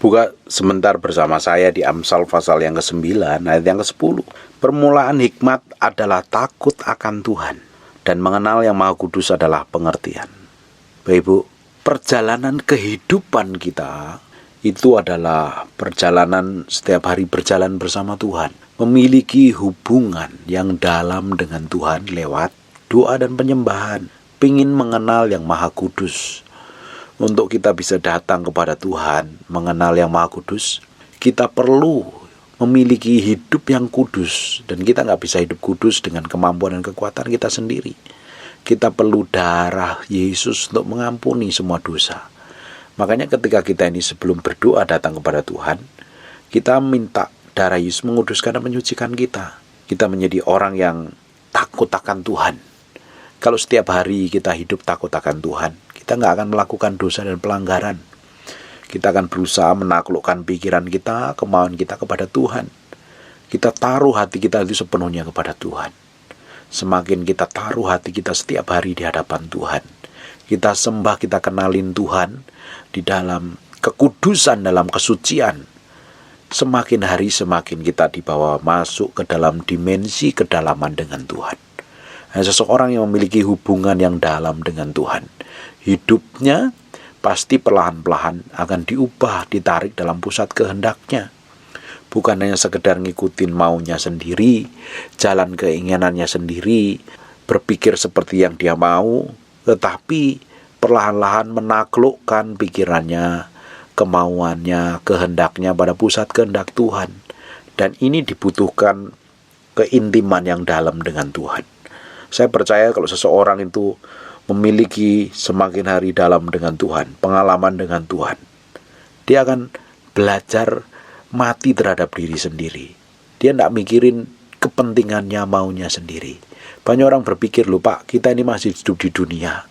Buka sebentar bersama saya di Amsal pasal yang ke-9 ayat yang ke-10. Permulaan hikmat adalah takut akan Tuhan, dan mengenal yang Maha Kudus adalah pengertian. Bapak Ibu, perjalanan kehidupan kita itu adalah perjalanan setiap hari berjalan bersama Tuhan, memiliki hubungan yang dalam dengan Tuhan lewat doa dan penyembahan, pingin mengenal yang Maha Kudus. Untuk kita bisa datang kepada Tuhan, mengenal yang Maha Kudus, kita perlu memiliki hidup yang kudus. Dan kita nggak bisa hidup kudus dengan kemampuan dan kekuatan kita sendiri. Kita perlu darah Yesus untuk mengampuni semua dosa. Makanya ketika kita ini sebelum berdoa datang kepada Tuhan, kita minta darah Yesus menguduskan dan menyucikan kita. Kita menjadi orang yang takut akan Tuhan. Kalau setiap hari kita hidup takut akan Tuhan, kita nggak akan melakukan dosa dan pelanggaran. Kita akan berusaha menaklukkan pikiran kita, kemauan kita kepada Tuhan. Kita taruh hati kita itu sepenuhnya kepada Tuhan. Semakin kita taruh hati kita setiap hari di hadapan Tuhan, kita sembah, kita kenalin Tuhan di dalam kekudusan, dalam kesucian, semakin hari semakin kita dibawa masuk ke dalam dimensi kedalaman dengan Tuhan. Seseorang yang memiliki hubungan yang dalam dengan Tuhan, hidupnya pasti perlahan-lahan akan diubah, ditarik dalam pusat kehendaknya. Bukan hanya sekedar ngikutin maunya sendiri, jalan keinginannya sendiri, berpikir seperti yang dia mau, tetapi perlahan-lahan menaklukkan pikirannya, kemauannya, kehendaknya pada pusat kehendak Tuhan. Dan ini dibutuhkan keintiman yang dalam dengan Tuhan. Saya percaya kalau seseorang itu memiliki semakin hari dalam dengan Tuhan, pengalaman dengan Tuhan, dia akan belajar mati terhadap diri sendiri. Dia tidak mikirin kepentingannya, maunya sendiri. Banyak orang berpikir, loh Pak, kita ini masih hidup di dunia,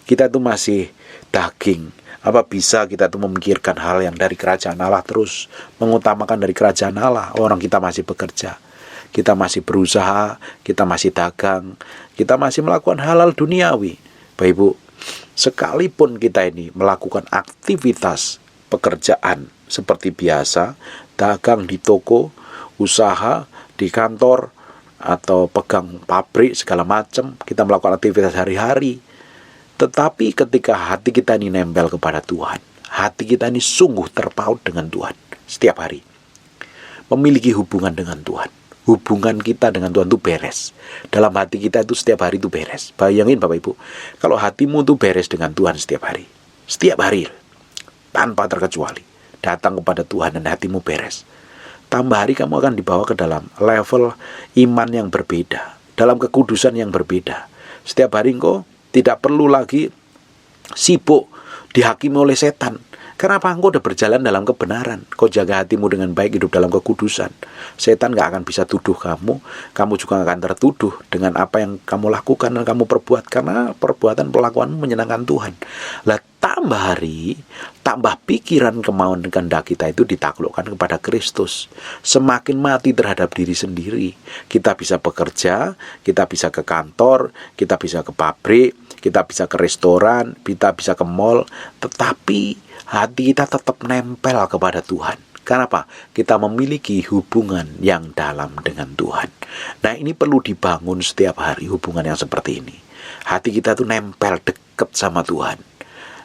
kita itu masih daging, apa bisa kita itu memikirkan hal yang dari kerajaan Allah terus, mengutamakan dari kerajaan Allah. Orang kita masih bekerja, kita masih berusaha, kita masih dagang, kita masih melakukan hal-hal duniawi. Bapak Ibu, sekalipun kita ini melakukan aktivitas pekerjaan seperti biasa, dagang di toko, usaha di kantor, atau pegang pabrik segala macam, kita melakukan aktivitas hari-hari. Tetapi ketika hati kita ini nempel kepada Tuhan, hati kita ini sungguh terpaut dengan Tuhan setiap hari, memiliki hubungan dengan Tuhan, hubungan kita dengan Tuhan itu beres. Dalam hati kita itu setiap hari itu beres. Bayangin Bapak Ibu, kalau hatimu itu beres dengan Tuhan setiap hari, tanpa terkecuali, datang kepada Tuhan dan hatimu beres, tambah hari kamu akan dibawa ke dalam level iman yang berbeda, dalam kekudusan yang berbeda. Setiap hari engkau tidak perlu lagi sibuk dihakimi oleh setan. Kenapa? Engkau udah berjalan dalam kebenaran. Kau jaga hatimu dengan baik, hidup dalam kekudusan. Setan gak akan bisa tuduh kamu. Kamu juga akan tertuduh dengan apa yang kamu lakukan dan kamu perbuat. Karena perbuatan pelakuanmu menyenangkan Tuhan. Lah tambah hari, tambah pikiran, kemauan dan kehendak kita itu ditaklukkan kepada Kristus. Semakin mati terhadap diri sendiri. Kita bisa bekerja, kita bisa ke kantor, kita bisa ke pabrik, kita bisa ke restoran, kita bisa ke mall. Tetapi hati kita tetap nempel kepada Tuhan. Kenapa? Kita memiliki hubungan yang dalam dengan Tuhan. Nah, ini perlu dibangun setiap hari, hubungan yang seperti ini. Hati kita tuh nempel dekat sama Tuhan.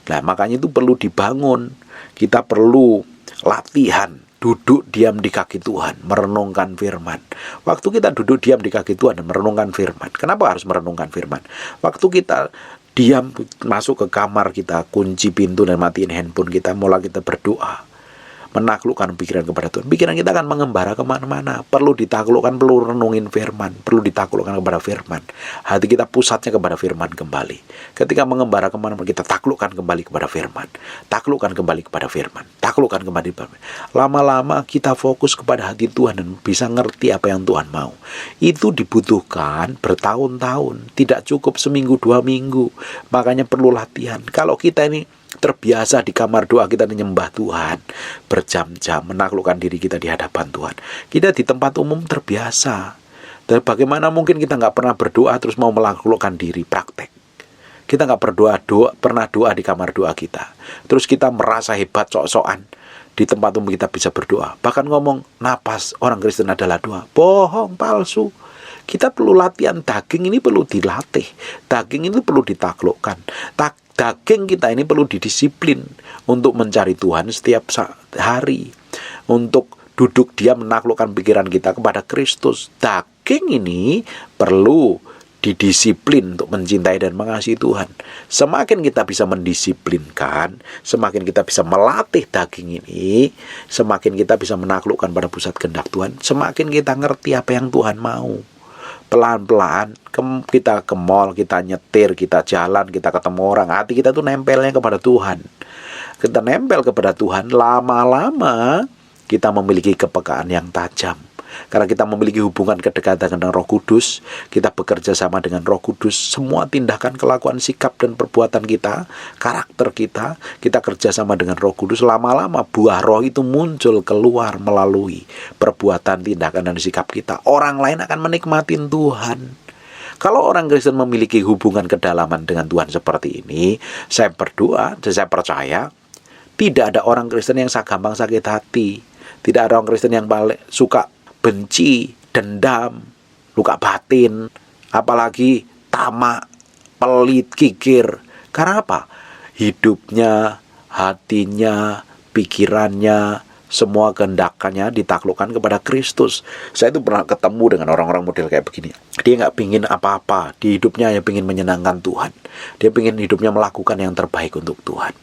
Nah, makanya itu perlu dibangun. Kita perlu latihan, duduk diam di kaki Tuhan, merenungkan firman. Waktu kita duduk diam di kaki Tuhan dan merenungkan firman. Kenapa harus merenungkan firman? Waktu kita diam, masuk ke kamar kita, kunci pintu dan matiin handphone kita, mulai kita berdoa, menaklukkan pikiran kepada Tuhan. Pikiran kita akan mengembara kemana-mana. Perlu ditaklukkan, perlu renungin firman, perlu ditaklukkan kepada firman. Hati kita pusatnya kepada firman kembali. Ketika mengembara kemana-mana, kita taklukkan kembali kepada firman. Taklukkan kembali kepada firman. Taklukkan kembali kepada firman. Lama-lama kita fokus kepada hati Tuhan dan bisa ngerti apa yang Tuhan mau. Itu dibutuhkan bertahun-tahun. Tidak cukup seminggu, 2 minggu. Makanya perlu latihan. Kalau kita ini terbiasa di kamar doa kita menyembah Tuhan berjam-jam, menaklukkan diri kita di hadapan Tuhan, kita di tempat umum terbiasa. Dan bagaimana mungkin kita nggak pernah berdoa terus mau menaklukkan diri? Praktek. Kita nggak pernah doa di kamar doa kita, terus kita merasa hebat sok-sokan. di tempat umum kita bisa berdoa. Bahkan ngomong napas orang Kristen adalah doa. Bohong, palsu. Kita perlu latihan. Daging ini perlu dilatih. Daging ini perlu ditaklukkan. Daging kita ini perlu didisiplin untuk mencari Tuhan setiap hari. Untuk duduk diam menaklukkan pikiran kita kepada Kristus. Daging ini perlu didisiplin untuk mencintai dan mengasihi Tuhan. Semakin kita bisa mendisiplinkan, semakin kita bisa melatih daging ini, semakin kita bisa menaklukkan pada pusat kehendak Tuhan, semakin kita ngerti apa yang Tuhan mau. Pelan-pelan kita ke mall, kita nyetir, kita jalan, kita ketemu orang, hati kita tuh nempelnya kepada Tuhan. Kita nempel kepada Tuhan, lama-lama kita memiliki kepekaan yang tajam. Karena kita memiliki hubungan kedekatan dengan Roh Kudus, kita bekerja sama dengan Roh Kudus, semua tindakan, kelakuan, sikap, dan perbuatan kita, karakter kita kerja sama dengan Roh Kudus. Lama-lama buah roh itu muncul keluar melalui perbuatan, tindakan, dan sikap kita. Orang lain akan menikmati Tuhan. Kalau orang Kristen memiliki hubungan kedalaman dengan Tuhan seperti ini, saya berdoa dan saya percaya tidak ada orang Kristen yang gampang sakit hati. Tidak ada orang Kristen yang suka benci, dendam, luka batin, apalagi tamak, pelit, kikir. Karena apa? Hidupnya, hatinya, pikirannya, semua kehendakannya ditaklukkan kepada Kristus. Saya itu pernah ketemu dengan orang-orang model kayak begini. Dia nggak pingin apa-apa, di hidupnya hanya pingin menyenangkan Tuhan. Dia pingin hidupnya melakukan yang terbaik untuk Tuhan.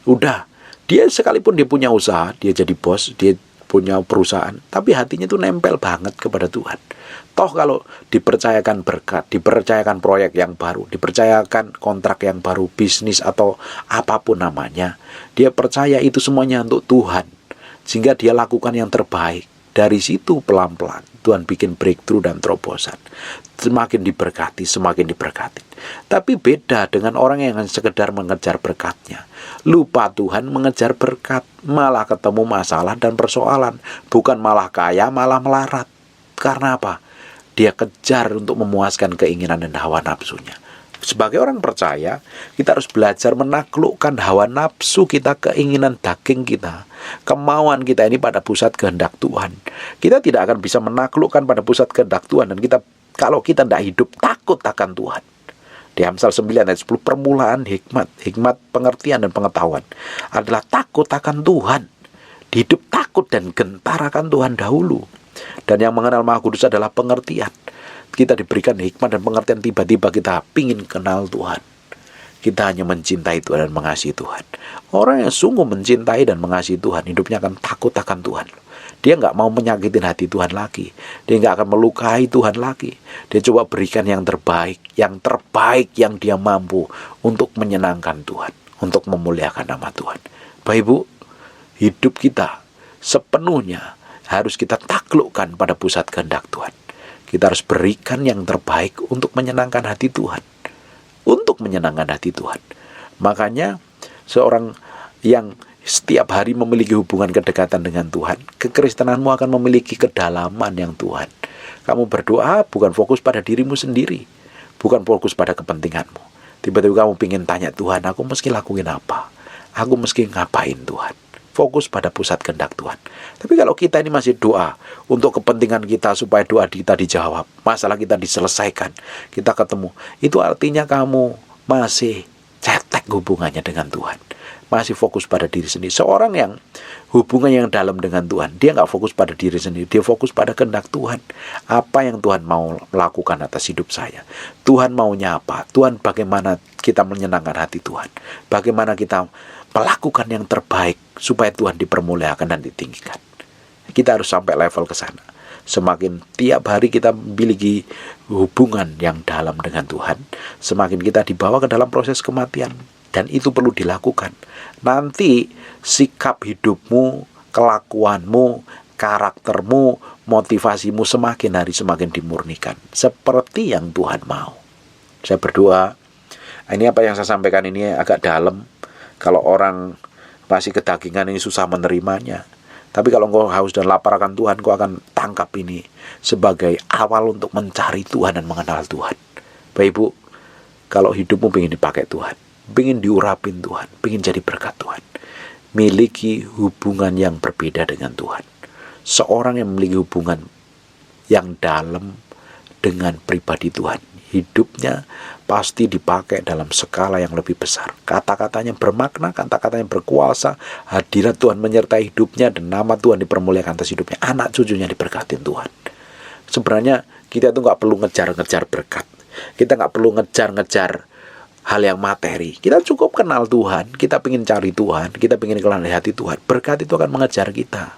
Udah, dia sekalipun dia punya usaha, dia jadi bos, dia punya perusahaan, tapi hatinya itu nempel banget kepada Tuhan. Toh kalau dipercayakan berkat, dipercayakan proyek yang baru, dipercayakan kontrak yang baru, bisnis atau apapun namanya, dia percaya itu semuanya untuk Tuhan, sehingga dia lakukan yang terbaik. Dari situ pelan-pelan Tuhan bikin breakthrough dan terobosan. Semakin diberkati, semakin diberkati. Tapi beda dengan orang yang hanya sekedar mengejar berkatnya. Lupa Tuhan mengejar berkat, malah ketemu masalah dan persoalan. Bukan malah kaya, malah melarat. Karena apa? Dia kejar untuk memuaskan keinginan dan hawa nafsunya. Sebagai orang percaya, kita harus belajar menaklukkan hawa nafsu kita, keinginan daging kita, kemauan kita ini pada pusat kehendak Tuhan. Kita tidak akan bisa menaklukkan pada pusat kehendak Tuhan, dan kalau kita tidak hidup takut akan Tuhan. Di Amsal 9 ayat 10, permulaan hikmat pengertian dan pengetahuan adalah takut akan Tuhan. Hidup takut dan gentar akan Tuhan dahulu. Dan yang mengenal Maha Kudus adalah pengertian. Kita diberikan hikmat dan pengertian, tiba-tiba kita pingin kenal Tuhan. Kita hanya mencintai Tuhan dan mengasihi Tuhan. Orang yang sungguh mencintai dan mengasihi Tuhan, hidupnya akan takut akan Tuhan. Dia nggak mau menyakitin hati Tuhan lagi. Dia nggak akan melukai Tuhan lagi. Dia coba berikan yang terbaik yang dia mampu untuk menyenangkan Tuhan, untuk memuliakan nama Tuhan. Bapak Ibu, hidup kita sepenuhnya harus kita taklukkan pada pusat kehendak Tuhan. Kita harus berikan yang terbaik untuk menyenangkan hati Tuhan. Untuk menyenangkan hati Tuhan. Makanya seorang yang setiap hari memiliki hubungan kedekatan dengan Tuhan, kekristenanmu akan memiliki kedalaman yang Tuhan. Kamu berdoa bukan fokus pada dirimu sendiri, bukan fokus pada kepentinganmu. Tiba-tiba kamu ingin tanya Tuhan, aku mesti lakuin apa? Aku mesti ngapain Tuhan? Fokus pada pusat kehendak Tuhan. Tapi kalau kita ini masih doa untuk kepentingan kita, supaya doa kita dijawab, masalah kita diselesaikan, kita ketemu, itu artinya kamu masih cetek hubungannya dengan Tuhan, masih fokus pada diri sendiri. Seorang yang hubungan yang dalam dengan Tuhan, dia nggak fokus pada diri sendiri, dia fokus pada kehendak Tuhan. Apa yang Tuhan mau lakukan atas hidup saya, Tuhan maunya apa, Tuhan bagaimana kita menyenangkan hati Tuhan, bagaimana kita melakukan yang terbaik supaya Tuhan dipermuliakan dan ditinggikan. Kita harus sampai level ke sana. Semakin tiap hari kita memiliki hubungan yang dalam dengan Tuhan, semakin kita dibawa ke dalam proses kematian. Dan itu perlu dilakukan. Nanti sikap hidupmu, kelakuanmu, karaktermu, motivasimu semakin hari semakin dimurnikan, seperti yang Tuhan mau. Saya berdoa, ini apa yang saya sampaikan ini agak dalam. Kalau orang masih kedagingan ini susah menerimanya. Tapi kalau engkau haus dan lapar akan Tuhan, engkau akan tangkap ini sebagai awal untuk mencari Tuhan dan mengenal Tuhan. Bapak Ibu, kalau hidupmu ingin dipakai Tuhan, ingin diurapin Tuhan, ingin jadi berkat Tuhan, miliki hubungan yang berbeda dengan Tuhan. Seorang yang memiliki hubungan yang dalam dengan pribadi Tuhan, hidupnya pasti dipakai dalam skala yang lebih besar. Kata-katanya bermakna, kata-katanya berkuasa, hadirat Tuhan menyertai hidupnya, dan nama Tuhan dipermuliakan atas hidupnya. Anak cucunya diberkati Tuhan. Sebenarnya kita tuh gak perlu ngejar-ngejar berkat. Kita gak perlu ngejar-ngejar hal yang materi. Kita cukup kenal Tuhan, kita pengen cari Tuhan, kita pengen kenal hati Tuhan. Berkat itu akan mengejar kita.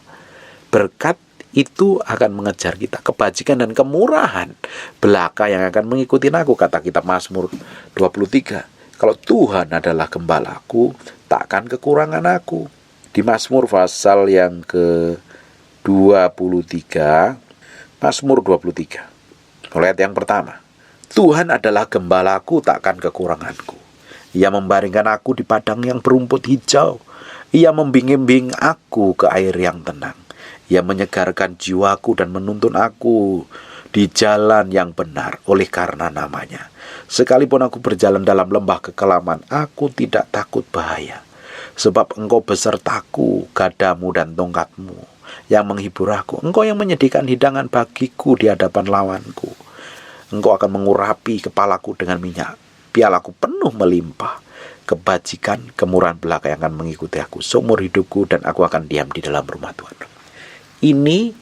Berkat itu akan mengejar kita. Kebajikan dan kemurahan belaka yang akan mengikuti aku, kata kitab Mazmur 23. Kalau Tuhan adalah gembalaku, takkan kekurangan aku. Di Mazmur pasal yang ke-23, Mazmur 23, mulai ayat yang pertama. Tuhan adalah gembalaku, takkan kekuranganku. Ia membaringkan aku di padang yang berumput hijau. Ia membimbing aku ke air yang tenang. Ia menyegarkan jiwaku dan menuntun aku di jalan yang benar oleh karena namanya. Sekalipun aku berjalan dalam lembah kekelaman, aku tidak takut bahaya. Sebab Engkau besertaku, gadamu dan tongkatmu yang menghibur aku. Engkau yang menyediakan hidangan bagiku di hadapan lawanku. Engkau akan mengurapi kepalaku dengan minyak. Pialaku penuh melimpah. Kebajikan, kemurahan belaka yang akan mengikuti aku seumur hidupku, dan aku akan diam di dalam rumah Tuhan. Ini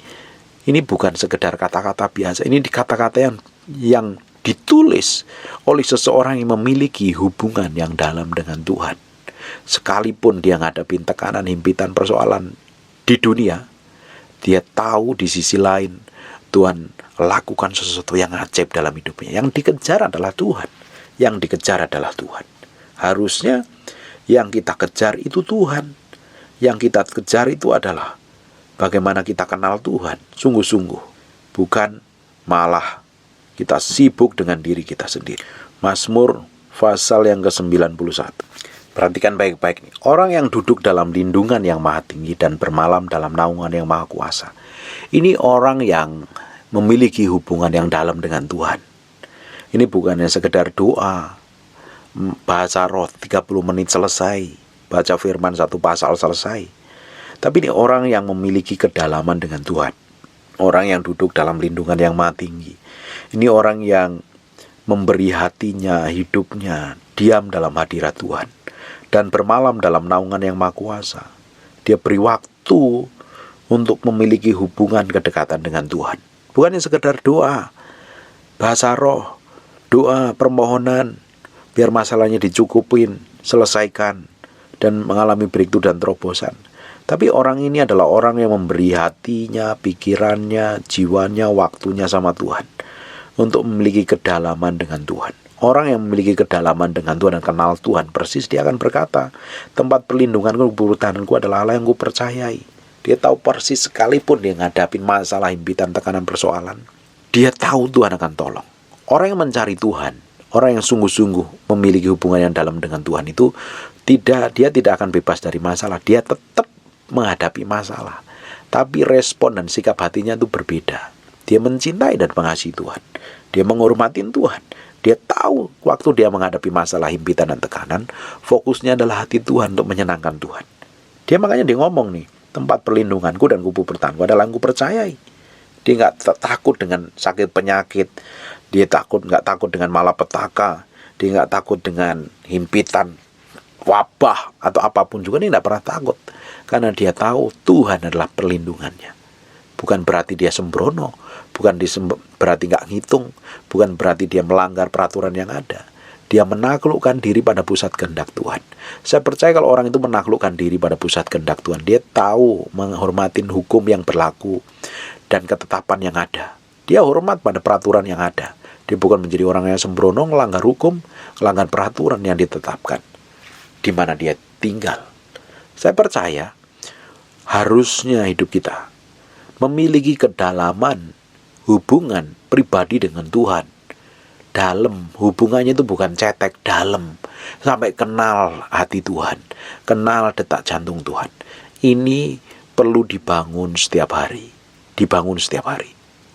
bukan sekedar kata-kata biasa. Ini kata-kata yang ditulis oleh seseorang yang memiliki hubungan yang dalam dengan Tuhan. Sekalipun dia menghadapi tekanan, himpitan, persoalan di dunia, dia tahu di sisi lain Tuhan lakukan sesuatu yang ajaib dalam hidupnya. Yang dikejar adalah Tuhan. Yang dikejar adalah Tuhan. Harusnya yang kita kejar itu Tuhan. Yang kita kejar itu adalah bagaimana kita kenal Tuhan sungguh-sungguh, bukan malah kita sibuk dengan diri kita sendiri. Mazmur pasal yang ke-91. Perhatikan baik-baik nih. Orang yang duduk dalam lindungan yang maha tinggi dan bermalam dalam naungan yang maha kuasa. Ini orang yang memiliki hubungan yang dalam dengan Tuhan. Ini bukannya sekedar doa, bahasa roh 30 menit selesai, baca firman 1 pasal selesai. Tapi ini orang yang memiliki kedalaman dengan Tuhan. Orang yang duduk dalam lindungan yang maha tinggi. Ini orang yang memberi hatinya, hidupnya, diam dalam hadirat Tuhan. Dan bermalam dalam naungan yang maha kuasa. Dia beri waktu untuk memiliki hubungan kedekatan dengan Tuhan. Bukan yang sekedar doa, bahasa roh, doa, permohonan, biar masalahnya dicukupin, selesaikan, dan mengalami breakthrough dan terobosan. Tapi orang ini adalah orang yang memberi hatinya, pikirannya, jiwanya, waktunya sama Tuhan untuk memiliki kedalaman dengan Tuhan. Orang yang memiliki kedalaman dengan Tuhan dan kenal Tuhan persis, dia akan berkata, tempat perlindunganku, pertahananku adalah Allah yang ku percayai. Dia tahu persis, sekalipun dia ngadapin masalah, himpitan, tekanan, persoalan, dia tahu Tuhan akan tolong. Orang yang mencari Tuhan, orang yang sungguh-sungguh memiliki hubungan yang dalam dengan Tuhan itu, dia tidak akan bebas dari masalah. Dia tetap menghadapi masalah, tapi respon dan sikap hatinya itu berbeda. Dia mencintai dan mengasihi Tuhan. Dia menghormati Tuhan. Dia tahu waktu dia menghadapi masalah, himpitan dan tekanan, fokusnya adalah hati Tuhan untuk menyenangkan Tuhan. Makanya dia ngomong nih, tempat perlindunganku dan kubu bertahanku adalah yang ku percayai. Dia nggak takut dengan sakit penyakit. Dia nggak takut dengan malapetaka. Dia nggak takut dengan himpitan, wabah atau apapun juga. Dia nggak pernah takut. Karena dia tahu Tuhan adalah perlindungannya. Bukan berarti dia sembrono, bukan berarti nggak ngitung, bukan berarti dia melanggar peraturan yang ada. Dia menaklukkan diri pada pusat kehendak Tuhan. Saya percaya kalau orang itu menaklukkan diri pada pusat kehendak Tuhan, dia tahu menghormati hukum yang berlaku dan ketetapan yang ada. Dia hormat pada peraturan yang ada. Dia bukan menjadi orang yang sembrono, melanggar hukum, melanggar peraturan yang ditetapkan di mana dia tinggal. Saya percaya harusnya hidup kita memiliki kedalaman hubungan pribadi dengan Tuhan. Dalam hubungannya itu bukan cetek, dalam, sampai kenal hati Tuhan, kenal detak jantung Tuhan. Ini perlu dibangun setiap hari.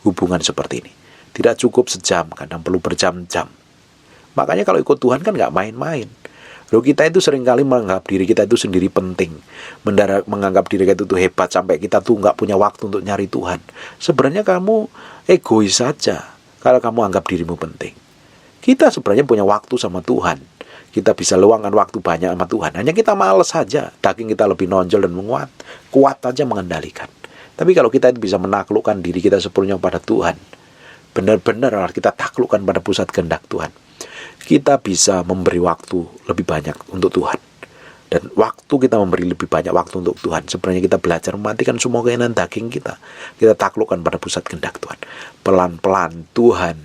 Hubungan seperti ini tidak cukup sejam, kadang perlu berjam-jam. Makanya kalau ikut Tuhan kan gak main-main. Loh, kita itu seringkali menganggap diri kita itu sendiri penting, menganggap diri kita itu hebat sampai kita tuh nggak punya waktu untuk nyari Tuhan. Sebenarnya kamu egois saja kalau kamu anggap dirimu penting. Kita sebenarnya punya waktu sama Tuhan. Kita bisa luangkan waktu banyak sama Tuhan. Hanya kita males saja, daging kita lebih nonjol dan menguat, kuat aja mengendalikan. Tapi kalau kita itu bisa menaklukkan diri kita sepenuhnya pada Tuhan, benar-benar kita taklukkan pada pusat kehendak Tuhan, kita bisa memberi waktu lebih banyak untuk Tuhan. Dan waktu kita memberi lebih banyak waktu untuk Tuhan, sebenarnya kita belajar mematikan semua keinginan daging kita. Kita taklukkan pada pusat kehendak Tuhan. Pelan-pelan Tuhan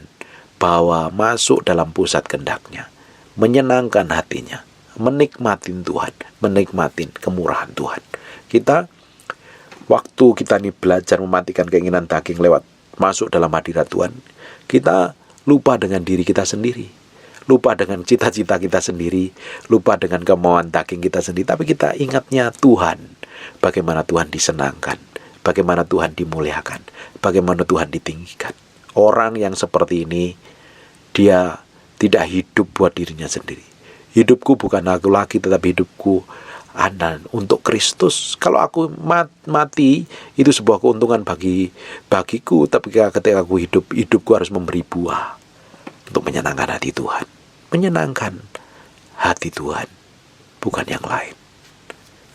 bawa masuk dalam pusat kehendak-Nya, menyenangkan hatinya, menikmatin Tuhan, menikmatin kemurahan Tuhan. Waktu kita nih belajar mematikan keinginan daging lewat masuk dalam hadirat Tuhan, kita lupa dengan diri kita sendiri, lupa dengan cita-cita kita sendiri, lupa dengan kemauan daging kita sendiri, tapi kita ingatnya Tuhan, bagaimana Tuhan disenangkan, bagaimana Tuhan dimuliakan, bagaimana Tuhan ditinggikan. Orang yang seperti ini, dia tidak hidup buat dirinya sendiri. Hidupku bukan aku lagi, tetapi hidupku untuk Kristus. Kalau aku mati, itu sebuah keuntungan bagiku. Tapi ketika aku hidup, hidupku harus memberi buah untuk menyenangkan hati Tuhan. Menyenangkan hati Tuhan, bukan yang lain.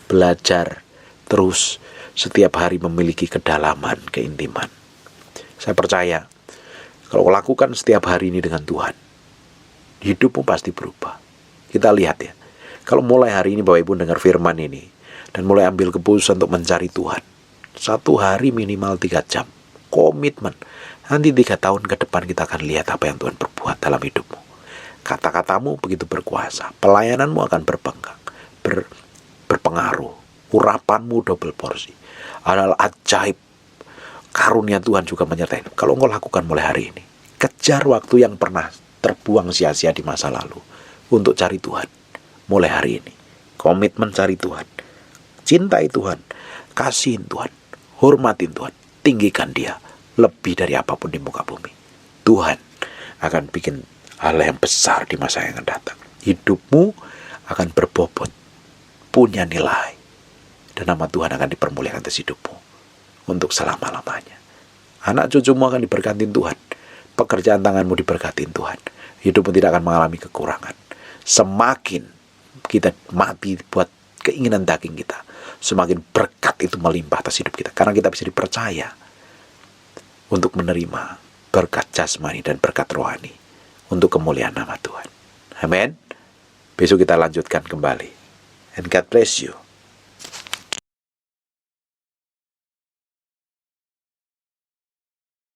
Belajar terus setiap hari memiliki kedalaman, keintiman. Saya percaya, kalau lakukan setiap hari ini dengan Tuhan, hidupmu pasti berubah. Kita lihat ya, kalau mulai hari ini Bapak Ibu dengar firman ini, dan mulai ambil keputusan untuk mencari Tuhan, 1 hari minimal 3 jam, komitmen. Nanti 3 tahun ke depan kita akan lihat apa yang Tuhan perbuat dalam hidupmu. Kata-katamu begitu berkuasa, pelayananmu akan berpengaruh, urapanmu double porsi. Adalah ajaib, karunia Tuhan juga menyertai. Kalau engkau lakukan mulai hari ini, kejar waktu yang pernah terbuang sia-sia di masa lalu untuk cari Tuhan. Mulai hari ini, komitmen cari Tuhan, cintai Tuhan, kasihin Tuhan, hormatin Tuhan, tinggikan Dia lebih dari apapun di muka bumi. Tuhan akan bikin hal yang besar di masa yang akan datang. Hidupmu akan berbobot, punya nilai, dan nama Tuhan akan dipermuliakan atas hidupmu untuk selama-lamanya. Anak cucumu akan diberkatin Tuhan, pekerjaan tanganmu diberkatin Tuhan, hidupmu tidak akan mengalami kekurangan. Semakin kita mati buat keinginan daging kita, semakin berkat itu melimpah atas hidup kita, karena kita bisa dipercaya untuk menerima berkat jasmani dan berkat rohani untuk kemuliaan nama Tuhan. Amin. Besok kita lanjutkan kembali. And God bless you.